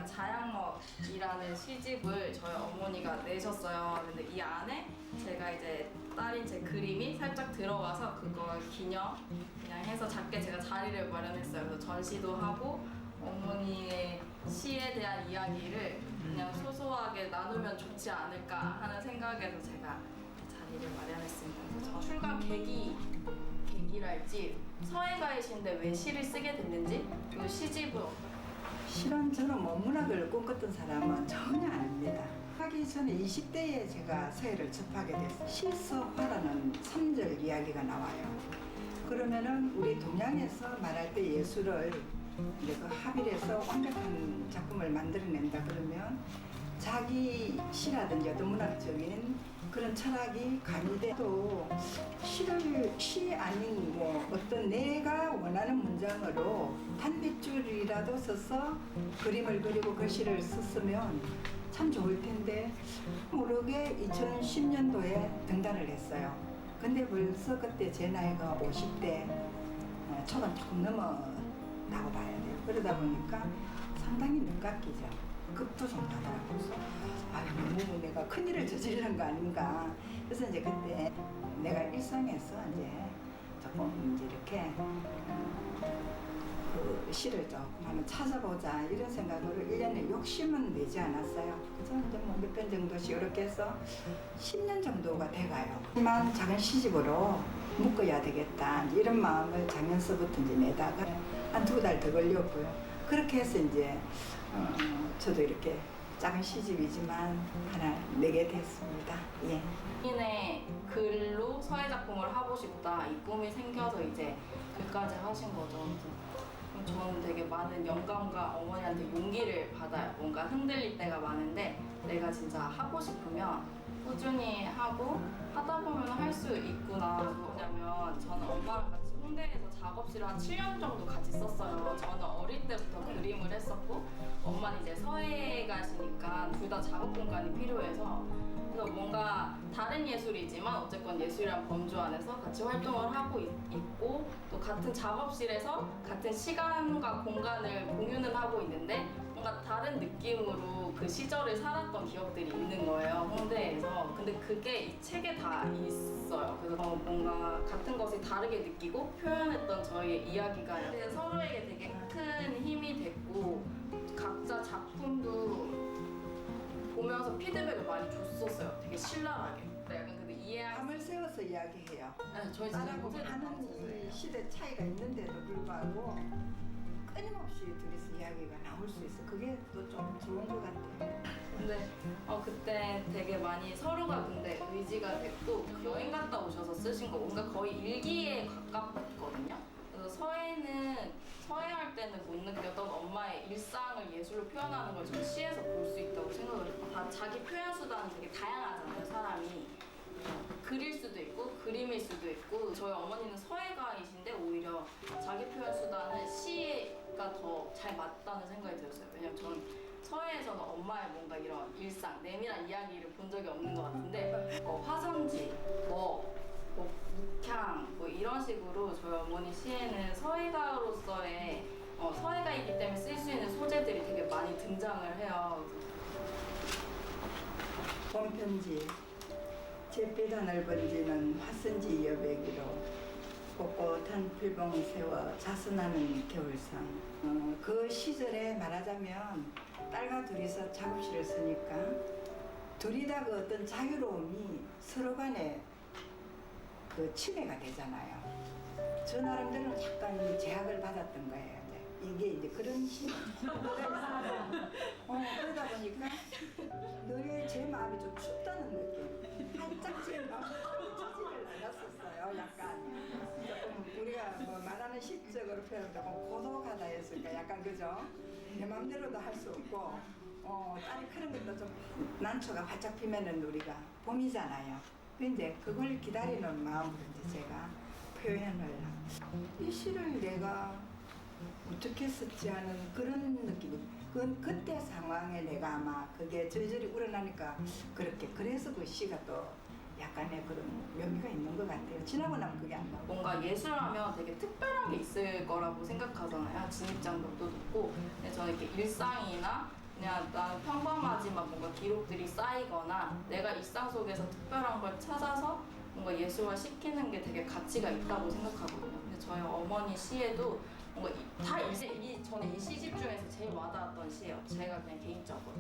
자양럿이라는 시집을 저희 어머니가 내셨어요. 근데 이 안에 제가 이제 딸인 제 그림이 살짝 들어가서 그걸 기념 그냥 해서 작게 제가 자리를 마련했어요. 그래서 전시도 하고 어머니의 시에 대한 이야기를 그냥 소소하게 나누면 좋지 않을까 하는 생각에서 제가 자리를 마련했습니다. 그래서 출간 계기랄지 서예가이신데 왜 시를 쓰게 됐는지 그 시집을 실은 저는 뭐 문학을 꿈꿨던 사람은 전혀 아닙니다. 하기 전에 20대에 제가 서예를 접하게 됐어요. 시서화라는 3절 이야기가 나와요. 그러면은 우리 동양에서 말할 때 예술을 이제 그 합일해서 완벽한 작품을 만들어낸다 그러면 자기 시라든지 어떤 문학적인 그런 철학이 가미돼도 시 아닌 뭐 어떤 내가 원하는 문장으로 단 몇 줄이라도 써서 그림을 그리고 글씨를 썼으면 참 좋을 텐데 모르게 2010년도에 등단을 했어요. 근데 벌써 그때 제 나이가 50대 초반 조금 넘었다고 봐야 돼요. 그러다 보니까 상당히 늦깎이죠. 급부상하더라고요. 그래서 너무 내가 큰일을 저지르는 거 아닌가. 그래서 이제 그때 내가 일상에서 이제 조금 이제 이렇게 그 시를 조금 한번 찾아보자 이런 생각으로 1년에 욕심은 내지 않았어요. 그래서 이제 뭐 몇 편 정도씩 이렇게 해서 10년 정도가 돼가요. 하지만 작은 시집으로 묶어야 되겠다 이런 마음을 작년서부터 이제 내다가 한 2달 더 걸렸고요. 그렇게 해서 이제 저도 이렇게 작은 시집이지만 하나 내게 됐습니다. 예. 본인의 글로 서예 작품을 하고 싶다 이 꿈이 생겨서 이제 글까지 하신 거죠. 그래서 저는 되게 많은 영감과 어머니한테 용기를 받아요. 뭔가 흔들릴 때가 많은데 내가 진짜 하고 싶으면 꾸준히 하고 하다 보면 할 수 있구나. 왜냐면 저는 엄마랑 같이 홍대에서 작업실을 한 7년 정도 같이 썼어요. 저는 어릴 때부터 그림을 했었고 엄마는 이제 서예가시니까 둘 다 작업 공간이 필요해서 그래서 뭔가 다른 예술이지만 어쨌건 예술이란 범주 안에서 같이 활동을 하고 있고 또 같은 작업실에서 같은 시간과 공간을 공유는 하고 있는데 뭔가 다른 느낌으로 그 시절을 살았던 기억들이 있는 거예요, 홍대에서. 근데 그게 이 책에 다 있어요. 그래서 뭔가 같은 것을 다르게 느끼고 표현했던 저희의 이야기가 서로에게 되게 큰 힘이 됐고 각자 작품도 보면서 피드백을 많이 줬었어요. 되게 신랄하게. 약간 근데 이해할 밤을 새워서 이야기해요. 네, 저희 나라고 많은 이 시대 차이가 있는데도 불구하고 끊임없이 둘이서 이야기가 나올 수 있어. 그게 또 좀 좋은 것 같아요. 근데 그때 되게 많이 서로가 근데 의지가 됐고 여행 갔다 오셔서 쓰신 거 뭔가 거의 일기에 가깝거든요. 그래서 서예할 때는 못 느꼈던 엄마의 일상을 예술로 표현하는 걸 전 시에서 볼 수 있다고 생각을 해요. 다 자기 표현 수단은 되게 다양하잖아요, 사람이. 글일 수도 있고 그림일 수도 있고 저희 어머니는 서예가이신데 오히려 자기 표현 수단은 시가 더 잘 맞다는 생각이 들었어요. 왜냐면 저는 서예에서는 엄마의 뭔가 이런 일상, 내밀한 이야기를 본 적이 없는 것 같은데 화성지, 묵향 이런 식으로 저희 어머니 시에는 서예가로서의 서예가이기 때문에 쓸 수 있는 소재들이 되게 많이 등장을 해요. 봄편지 잿빛 하늘 번지는 화선지 여백이로 꼿꼿한 필봉 세워 자선하는 겨울상. 그 시절에 말하자면 딸과 둘이서 작업실을 쓰니까 둘이 다 그 어떤 자유로움이 서로 간에 그 침해가 되잖아요. 저 나름대로는 약간 제약을 받았던 거예요. 이게 이제 그런 그러다 보니까 늘 제 마음이 좀 춥다는 느낌. 살짝 제 마음이 추지를 않았었어요. 약간 조금 우리가 뭐 말하는 시적으로 표현하면 고독하다 했을까. 약간 그죠? 내 마음대로도 할 수 없고 딸이 크는 것도 좀 난초가 활짝 피면은 우리가 봄이잖아요. 근데 그걸 기다리는 마음으로 이제 제가 표현을 이 시를 내가 어떻게 썼지 하는 그런 느낌이. 그건 그때 상황에 내가 아마 그게 저절이 우러나니까 그렇게 그래서 그 시가 또 약간의 그런 묘미가 있는 것 같아요. 지나고 나면 그게 안 나고. 뭔가 예술하면 되게 특별한 게 있을 거라고 생각하잖아요. 진입장벽도 높고. 근데 저는 이렇게 일상이나 그냥 난 평범하지만 뭔가 기록들이 쌓이거나 내가 일상 속에서 특별한 걸 찾아서 뭔가 예술화 시키는 게 되게 가치가 있다고 생각하거든요. 근데 저희 어머니 시에도 뭔가 저는 이 시집 중에서 제일 와닿았던 시예요. 제가 그냥 개인적으로.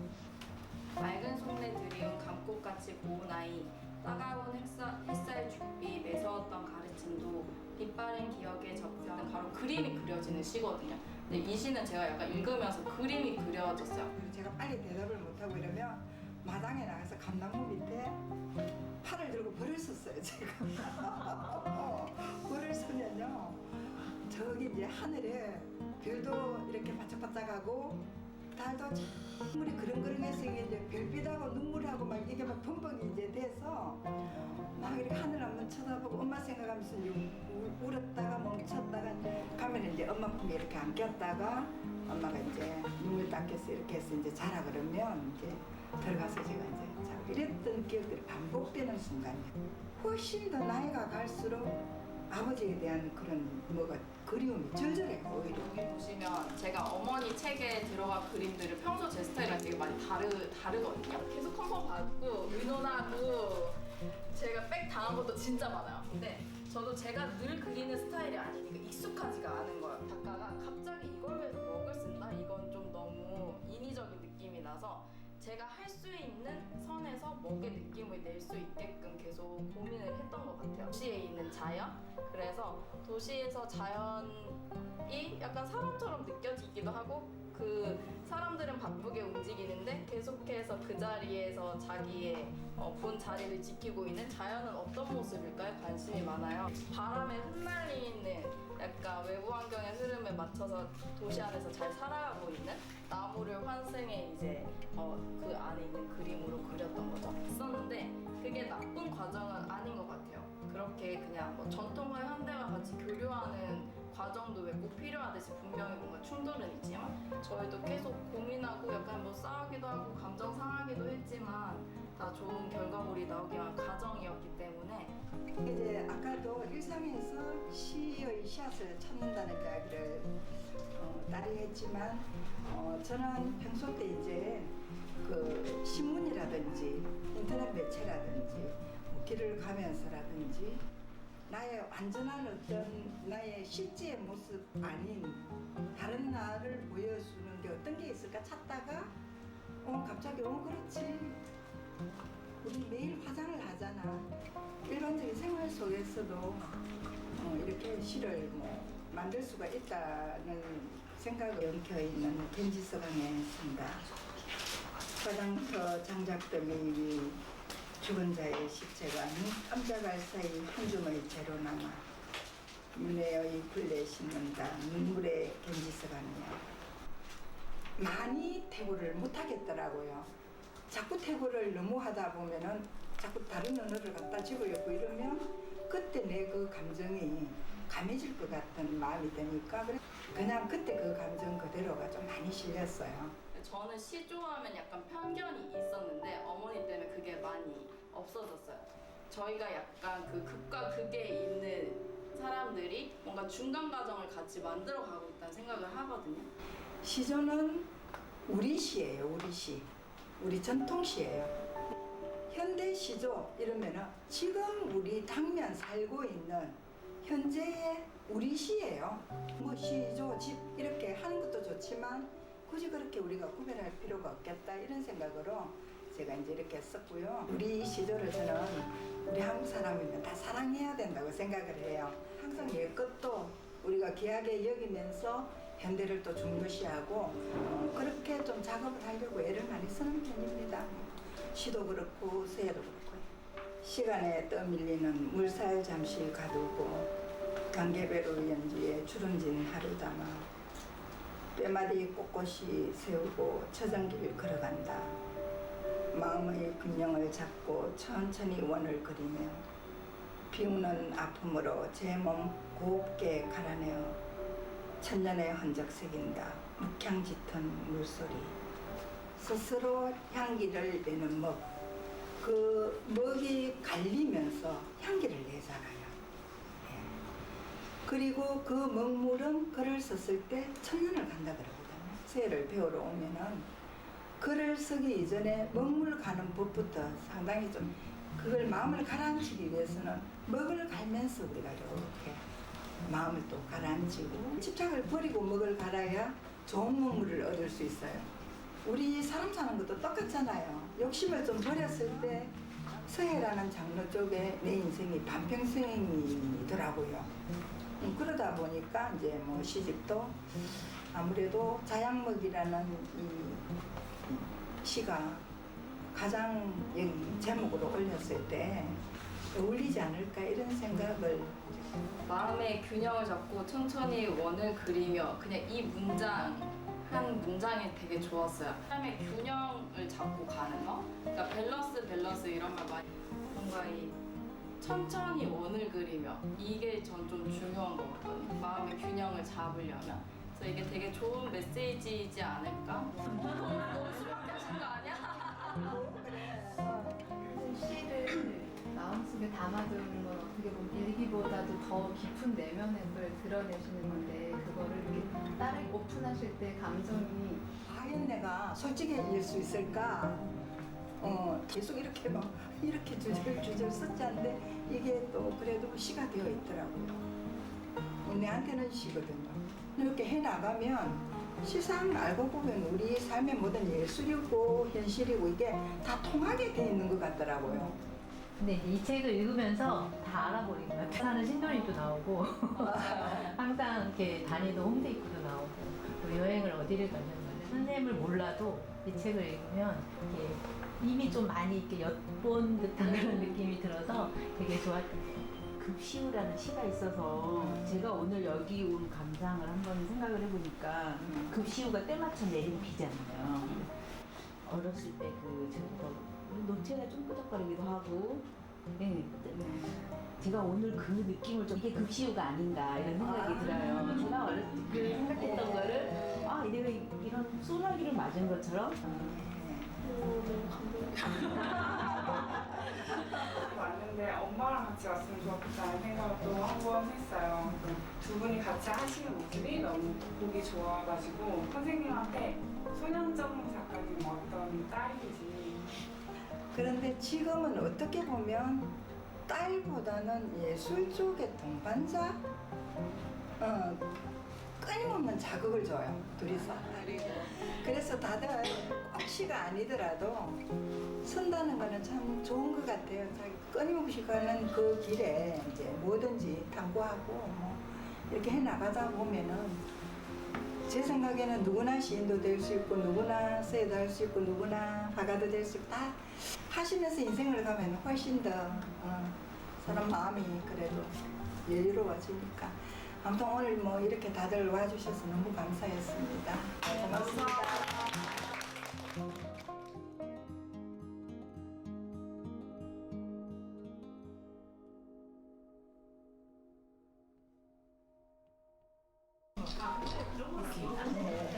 맑은 속내 드리운 감꽃같이 고운 아이, 따가운 햇살 죽비 매서웠던 가르침도 빛바랜 기억에 접혀는 바로 그림이 그려지는 시거든요. 근데 이 시는 제가 약간 읽으면서 그림이 그려졌어요. 그리고 제가 빨리 대답을 못하고 이러면 마당에 나가서 감나무 밑에 팔을 들고 벌을 썼어요, 제가. 벌을 쓰면요. 저기 이제 하늘에 별도 이렇게 반짝반짝하고 달도 찬물이 그릉그릉해서 이제 별빛하고 눈물하고 막 이게 막 범벅이 이제 돼서 막 이렇게 하늘 한번 쳐다보고 엄마 생각하면서 이제 울었다가 멈췄다가 가면 이제 엄마 품에 이렇게 안겼다가 엄마가 이제 눈물 닦여서 이렇게 해서 이제 자라 그러면 이제 들어가서 제가 이제 자고 이랬던 기억들이 반복되는 순간이에요. 훨씬 더 나이가 갈수록 아버지에 대한 그런 뭐가 그리움이 절절해요, 오히려. 여기 보시면 제가 어머니 책에 들어간 그림들을 평소 제 스타일이랑 되게 많이 다르거든요. 계속 컴펌 받고 의논하고 제가 백 당한 것도 진짜 많아요. 근데 저도 제가 늘 그리는 스타일이 아니니까 익숙하지가 않은 거예요. 작가가 갑자기 이걸 위해서 먹을 쓴다? 이건 좀 너무 인위적인 느낌이 나서 제가 할 수 있는 선에서 먹의 느낌을 낼 수 있게끔 계속 고민을 했던 것 같아요. 도시에 있는 자연? 그래서 도시에서 자연이 약간 사람처럼 느껴지기도 하고 그 사람들은 바쁘게 움직이는데 계속해서 그 자리에서 자기의 본 자리를 지키고 있는 자연은 어떤 모습일까에 관심이 많아요. 바람에 흩날리는 약간 외부 환경의 흐름에 맞춰서 도시 안에서 잘 살아가고 있는 나무를 환생해 이제 그 안에 있는 그림으로 그렸던 거죠. 있었는데 그게 나쁜 과정은 아닌 것 같아요. 그렇게 그냥 뭐 전통과 현대와 같이 교류하는 과정도 왜 꼭 필요하듯이 분명히 뭔가 충돌은 있지만 저희도 계속 고민하고 약간 뭐 싸우기도 하고 감정 상하기도 했지만 다 좋은 결과물이 나오기 위한 과정이었기 때문에 이제 아까도 일상에서 시의 씨앗을 찾는다는 이야기를 딸이 했지만 저는 평소 때 이제 그 신문이라든지 인터넷 매체라든지 뭐 길을 가면서라든지 나의 완전한 어떤 나의 실제의 모습 아닌 다른 나를 보여주는 게 어떤 게 있을까 찾다가 갑자기 그렇지 우리 매일 화장을 하잖아. 일반적인 생활 속에서도 이렇게 시를 뭐 만들 수가 있다는 생각을 엉켜 있는 겐지서강에 있습니다. 화장터 장작더미 위 죽은 자의 시체가 눈 깜짝할 사이 한 줌의 재로 남아 문에의 굴레 씻는다 눈물의 겐지서강이야. 많이 태고를 못하겠더라고요. 자꾸 태고를 너무 하다 보면은 자꾸 다른 언어를 갖다 집어넣고 이러면 그때 내 그 감정이 감해질 것 같은 마음이 드니까 그냥 그때 그 감정 그대로가 좀 많이 실렸어요. 저는 시 좋아하면 약간 편견이 있었는데 어머니 때문에 그게 많이 없어졌어요. 저희가 약간 그 극과 극에 있는 사람들이 뭔가 중간 과정을 같이 만들어 가고 있다는 생각을 하거든요. 시조는 우리 시예요, 우리 시. 우리 전통시예요. 현대 시조 이러면은 지금 우리 당면 살고 있는 현재의 우리 시예요. 뭐 시조 집 이렇게 하는 것도 좋지만 굳이 그렇게 우리가 구별할 필요가 없겠다 이런 생각으로 제가 이제 이렇게 썼고요. 우리 시조를 저는 우리 한국 사람이면 다 사랑해야 된다고 생각을 해요. 항상 옛것도 우리가 귀하게 여기면서 현대를 또 중요시하고 그렇게 좀 작업을 하려고 애를 많이 쓰는 편입니다. 시도 그렇고 서예도 그렇고 시간에 떠밀리는 물살 잠시 가두고 관계배로 연주에 주름진 하루 담아 뼈마디 꼿꼿이 세우고 처정길 걸어간다. 마음의 균형을 잡고 천천히 원을 그리며 비우는 아픔으로 제 몸 곱게 갈아내어 천년의 흔적 새긴다. 묵향 짙은 물소리. 스스로 향기를 내는 먹. 그 먹이 갈리면서 향기를 내잖아요. 예. 그리고 그 먹물은 글을 썼을 때 천년을 간다 그러거든요. 서예를 배우러 오면은 글을 쓰기 이전에 먹물 가는 법부터 상당히 좀 그걸 마음을 가라앉히기 위해서는 먹을 갈면서 우리가 이렇게 마음을 또 가라앉히고 집착을 버리고 먹을 갈아야 좋은 먹물을 얻을 수 있어요. 우리 사람 사는 것도 똑같잖아요. 욕심을 좀 버렸을 때 서해라는 장르 쪽에 내 인생이 반평생이더라고요. 그러다 보니까 이제 뭐 시집도 아무래도 자양먹이라는 이 시가 가장 여기 제목으로 올렸을 때 어울리지 않을까 이런 생각을 마음의 균형을 잡고 천천히 원을 그리며 그냥 이 문장 한 문장이 되게 좋았어요. 삶의 균형을 잡고 가는 거. 그러니까 밸런스 이런 말 많이 뭔가 이 천천히 원을 그리며 이게 전 좀 중요한 것 같거든요. 마음의 균형을 잡으려면. 그래서 이게 되게 좋은 메시지이지 않을까? 너무 수렵게 하신 거 아니야? 시를 마음속에 담아두는 건 어떻게 보면 일기보다도 더 깊은 내면의 걸 드러내시는 건데 그거를 이렇게 다른 오픈하실 때 감정이 과연 내가 솔직해질 수 있을까? 계속 이렇게 막 이렇게 주절주절 썼지 않는데 이게 또 그래도 시가 되어 있더라고요. 내한테는 시거든요. 이렇게 해나가면 시상 알고 보면 우리 삶의 모든 예술이고 현실이고 이게 다 통하게 돼 있는 것 같더라고요. 근데 이제 이 책을 읽으면서 다 알아버린 것 같아요. 사는 신도림도 나오고 항상 이렇게 다니던 홈데이크도 나오고 또 여행을 어디를 가셨는데 선생님을 몰라도 이 책을 읽으면 이렇게 이미 좀 많이 이렇게 엿본 듯한 그런 느낌이 들어서 되게 좋았던 것 같아요. 급시우라는 시가 있어서 제가 오늘 여기 온 감상을 한번 생각을 해보니까 급시우가 때마침 내리는 비잖아요. 어렸을 때 그 노체가 좀 끄적거리기도 하고 네. 제가 오늘 그 느낌을 좀 이게 급시우가 아닌가 이런 생각이 들어요. 제가 어렸을 때 그 생각했던 거를 아 내가 이런 소나기를 맞은 것처럼 왔는데 엄마랑 같이 왔으면 좋겠다는 생각을 또 한 번 했어요. 두 분이 같이 하시는 모습이 너무 보기 좋아가지고 선생님한테 손현정 작가님 어떤 딸인지 그런데 지금은 어떻게 보면 딸보다는 예술 쪽의 동반자? 끊임없는 자극을 줘요, 둘이서. 그래서 다들 꼭 시가 아니더라도 쓴다는 거는 참 좋은 것 같아요. 자기 끊임없이 가는 그 길에 이제 뭐든지 탐구하고 뭐 이렇게 해 나가다 보면은 제 생각에는 누구나 시인도 될 수 있고 누구나 서예도 할 수 있고 누구나 화가도 될 수 있고 다 하시면서 인생을 가면 훨씬 더 사람 마음이 그래도 여유로워지니까 아무튼 오늘 뭐 이렇게 다들 와주셔서 너무 감사했습니다. 고맙습니다. 네.